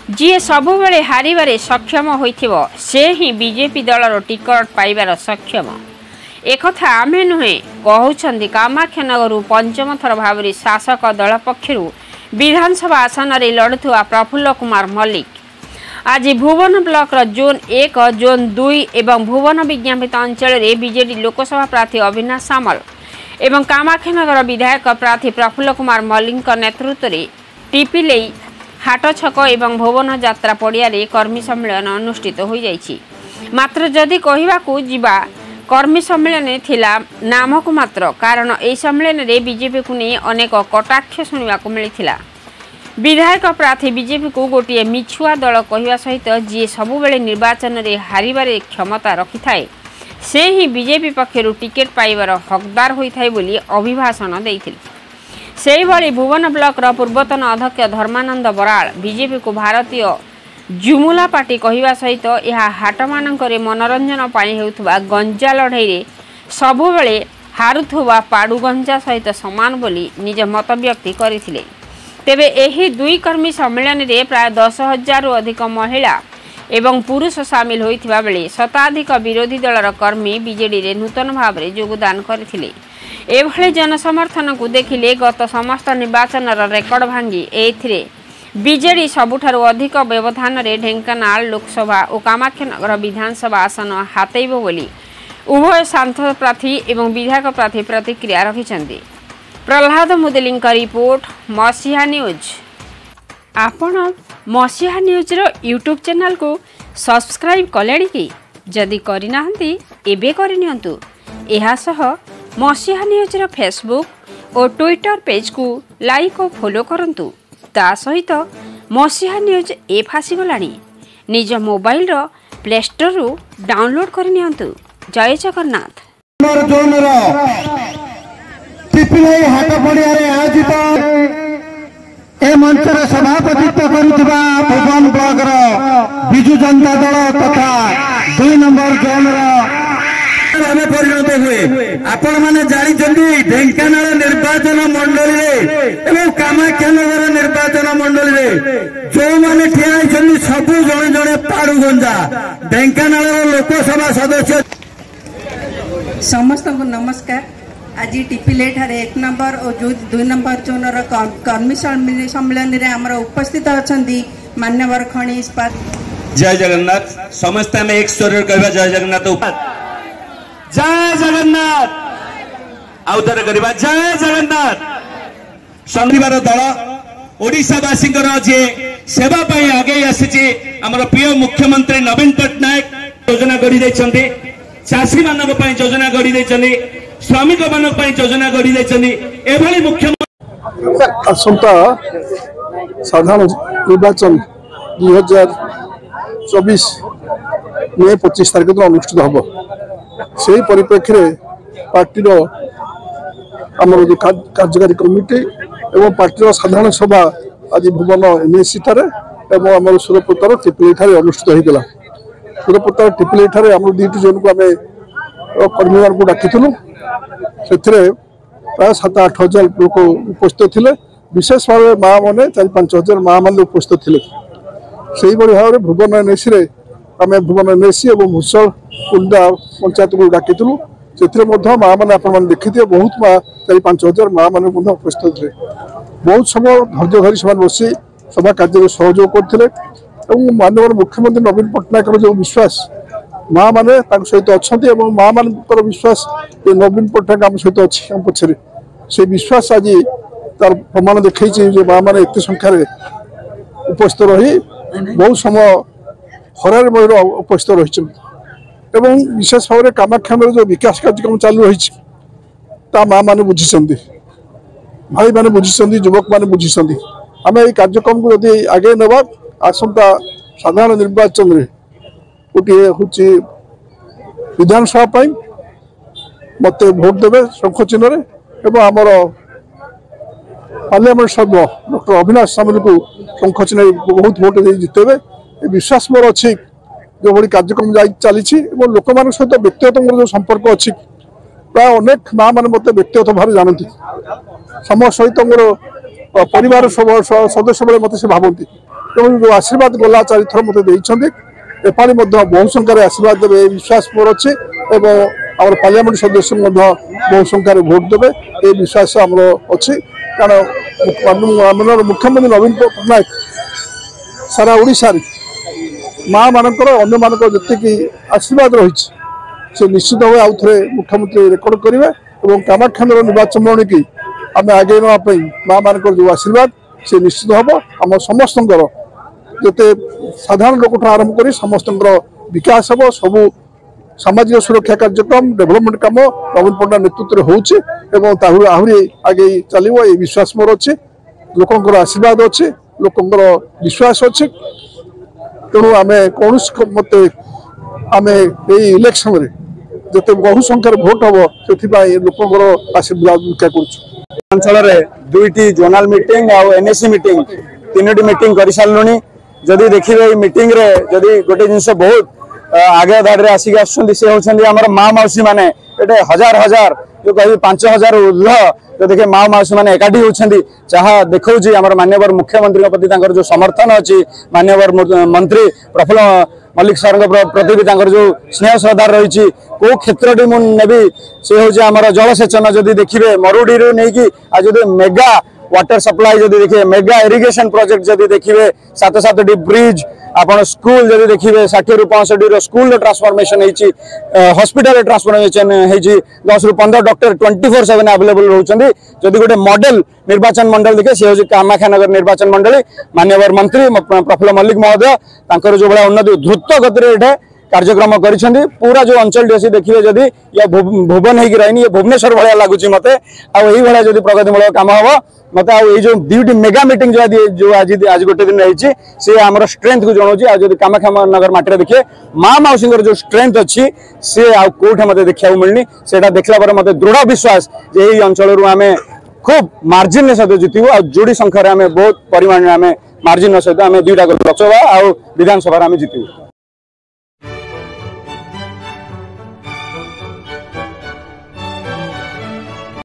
जी सबुबले हारिबारे सक्षम होइथिबो से ही बीजेपी दलर टिकट पाइबार सक्षम एकथा आमे नुहे कहउछन्ती कामाख्यानगरु पंचम थर भावरी शासक दल पक्षरु विधानसभा आसन रे लड़ुथुआ प्रफुल्ल कुमार मल्लिक आज भुवन ब्लॉक जोन 1 जोन 2 एवं भुवन विज्ञापित अंचल रे बीजेडी लोकसभा प्रार्थी अविनाश सामल एवं कामाख्यानगर विधायक प्रार्थी प्रफुल्ल कुमार मल्लिक नेतृत्व में टीपीले हाट छक एवं भुवन यात्रा पड़िया कर्मी सम्मेलन अनुष्ठित हो जाइछि। मात्र जदि कहवाकू जिबा कर्मी सम्मेलन थिला नामक मात्र कारण ए सम्मेलन रे बीजेपी को नहीं अनेक कटाक्ष शुणा मिलता। विधायक प्रार्थी बीजेपी को गोटे मिछुआ दल कहवा सहित जी सबुबले निर्वाचन रे हारिबारे क्षमता रखि थाए से ही बीजेपी पक्षरु टिकेट पाइबार हकदार होइथाय बोली अभिभाषण देइथिले। सेही भली भुवन ब्लॉक पूर्वतन अध्यक्ष धर्मानंद बराल बीजेपी को भारतीय जुमुला पार्टी कहवा सहित यह हाट मानकरे मनोरंजन पाई हेउथबा गंजा लड़ाई रे सबुबले हारुथबा पाडू गंजा सहित समान बोली निज मत व्यक्त करथिले। तेबे एही दुई कर्मी सम्मेलन रे प्राय 10,000 रु अधिक महिला एवं पुरुष सामिल होइथिबा बेले शताधिक विरोधी दलर कर्मी बीजेडी रे नूतन भाव में योगदान करथिले। एभले जनसमर्थन को देखिले गत समस्त निर्वाचन रेकर्ड भांगी एथिरे बीजेडी सबुठारु अधिक व्यवधान रे ढेंकानाल लोकसभा और कामाख्यानगर विधानसभा आसन हातेइबो बोली उभय सांसद प्रार्थी एवं विधायक प्रार्थी प्रतिक्रिया रखिछन्ति। प्रहलाद मुदलिंग का रिपोर्ट मसीहा न्यूज। आपण मसीहा न्यूज रो यूट्यूब चैनल को सब्सक्राइब कलेनी कि जदि करिनाहंती एबे करिनियंतु। एहा सह मसीहा न्यूज रो फेसबुक और ट्विटर पेज को लाइक और फॉलो करंतु। ता सहित मसीहा न्यूज ऐप आसीगलानी निज मोबाइल रो प्ले स्टोर रु डाउनलोड करिनियंतु। जय जगन्नाथ। टीपीले हाट पड़िया आयोजित ए मंचर सभापतित्व करुवा भुवन ब्लॉक विजु जनता दल तथा 2 नंबर जोन परिणत हुए। आपण मैंने जानी ढेंकानाल निर्वाचन मंडल एवं कामाख्यानगर निर्वाचन मंडल जो मैंने ठिया सबू जड़े जड़े पाड़ू गंजा ढेंकानाल लोकसभा सदस्य समस्त को नमस्कार। आज टीपीले 1 नंबर और 2 नंबर जोनर कर्मी सम्मेलन में आम उपस्थित अच्छा मान्यवर खनि इस्पात। जय जगन्नाथ। समस्त में एक स्वर कहवा जय जगन्नाथ। जय जगन्नाथ। आउथरे करबा जय जगन्नाथ। शनिवार दल ओडिशावासी जे सेवा पाई आगे आसी आमर प्रिय मुख्यमंत्री नवीन पट्टनायक योजना गढ़ी चाषी मान योजना गढ़ी श्रमिक मान योजना गढ़ी मुख्यमंत्री आसंता साधारण निर्वाचन 2024 मे 25 तारिख दिन अनुष्ठित हम से परिप्रेक्षी पार्टीर आमर जो कार्यकारी कमिटी एवं पार्टीर साधारण सभा आज भुवन एनएससी आम सुरपुतर टीपीले अनुष्ठित होता। सुरपुतर टीपीले आम 2टी जोन को आम कर्मी मान को डाकिलु से प्राय 7-8 हजार लोक उपस्थित थे। विशेष भाव में माँ मैंने 4-5 हजार माँ मैंने उपस्थित थे। से भाव में भुवन एनएससी आम भुवन एनएससी और भूषण कुंडा पंचायत को डाकिलु से माँ मैंने आप देखी थे बहुत माँ 4-5 हजार माँ मैंने उपस्थित थे। बहुत समय धैर्य धरी से बसी सभा कार्य सहयोग करते माननीय मुख्यमंत्री नवीन पट्टनायक जो विश्वास माँ मैंने सहित अच्छा माँ मान विश्वास नवीन पट्टनायक आम सहित अच्छी आम पछरे से विश्वास आज तार प्रमाण देखी माँ मैंने एत संख्यार उपस्थित रही बहुत समय खरार मयूर उपस्थित रही विशेष भाव में कामाख्यानगर जो विकास कार्यक्रम चालू रही माँ मैंने बुझी भाई मैंने बुझी युवक मैंने बुझी आम ये कार्यक्रम को जदि आगे नवा आसंता साधारण निर्वाचन में गोटे हूँ विधानसभा मत भोट देवे शंख चिन्ह एवं आमर पार्लियामेंट सभ्य डॉक्टर अविनाश सामल को शंख चिन्ह बहुत भोट दे जितेबे विश्वास मोर अच्छी जो भाई कार्यक्रम चली लोक मान सहित व्यक्तिगत मोर जो संपर्क अच्छी प्राय अनेक माँ मैंने मत व्यक्तिगत भाव जानती समस्त सहित मोर परिवार सदस्य बेले मत से भावती तेणु जो आशीर्वाद गला 4 थर मत देइछन्ति एपाली बहु संख्यार आशीर्वाद देवे विश्वास मोर अच्छे आम पार्लियामेंट सदस्य बहु संख्यार भोट देवे ये विश्वास आमर अच्छी कारण मुख्यमंत्री नवीन पट्टनायक सारा ओडिशा माँ मानकर अन्य मान जी आशीर्वाद रही से निश्चित भाव आउ थे मुख्यमंत्री रेकर्ड करेंगे और कामाख्या निर्वाचन मंडली की आम आगे नापी माँ मान जो आशीर्वाद से निश्चित हम आम समस्त जिते साधारण लोक आरंभ कर समस्त विकास हम सबू सामाजिक सुरक्षा कार्यक्रम डेभलपमेंट कम नवीन पट्टनायक नेतृत्व होगी आहरी आगे चलो ये विश्वास मोर अच्छे लोकंर आशीर्वाद अच्छे लोकंर विश्वास अच्छे तेणु आम कौन मत आम इलेक्शन रे जिते बहु संख्यार भोट हम से लोकंर आशीर्वाद भिक्षा कर दुईटी जोनाल मीटिंग आ एनएससी मीटिंग 3टी मीटिंग कर सारूँ जदि देखिए मीटिंग रे जदि गोटे जिनस बहुत आगे धाड़ी आसिक आसर माँ मौसी मैंने ये हजार हजार जो कह 5000 ऊर्ध जो देखिए माँ मौसी मैंने एकाठी होती जहाँ देखा माननीय मुख्यमंत्री प्रति जो समर्थन अच्छी माननीय मंत्री प्रफुल्ल मल्लिक सर प्रति भी जो स्नेह श्रद्धा रही कौ क्षेत्र मुझे सी हूँ जलसेचन जदि देखिए मरुडी नहीं कि आज मेगा वाटर सप्लाई जदि देखिए मेगा इरिगेशन प्रोजेक्ट जदि देखिए 7-7टी ब्रिज आपण स्कूल जदि देखिए 60 ରୁ 65 स्कूल ट्रांसफॉर्मेशन हॉस्पिटल ट्रांसफॉर्मेशन 10 ରୁ 15 डॉक्टर 24/7 अवेलेबल रहउछन्ती जदि गोटे मॉडल निर्वाचन मंडल देखिए सी हूँ कामाख्या नगर निर्वाचन मंडली माननीय मंत्री प्रफुल्ल मल्लिक महोदय तांकर जो भाया उन्नति द्रुत गति कार्यक्रम कर पूरा जो अंचल टी देखिए जदि या भुवन हो रही ये भुवनेश्वर भाया लगुच मत आई जब प्रगतिमूलक काम हम मत जो 2टी मेगा मीटिंग जो आज गोटे दिन रही सी आम स्ट्रेंथ को जनाऊँ आज कामाख्या नगर माटी देखिए माँ मौसी जो स्ट्रेंथ अच्छी सी आउटे मत देखा मिलनी से देखला मत दृढ़ विश्वास यही अंचल आम खूब मार्जिन सहित जितबू आ जोड़ी संख्यार आम बहुत परिमाण में मार्जिन सहित आम 2टा लोकसभा आ विधानसभा जितबू।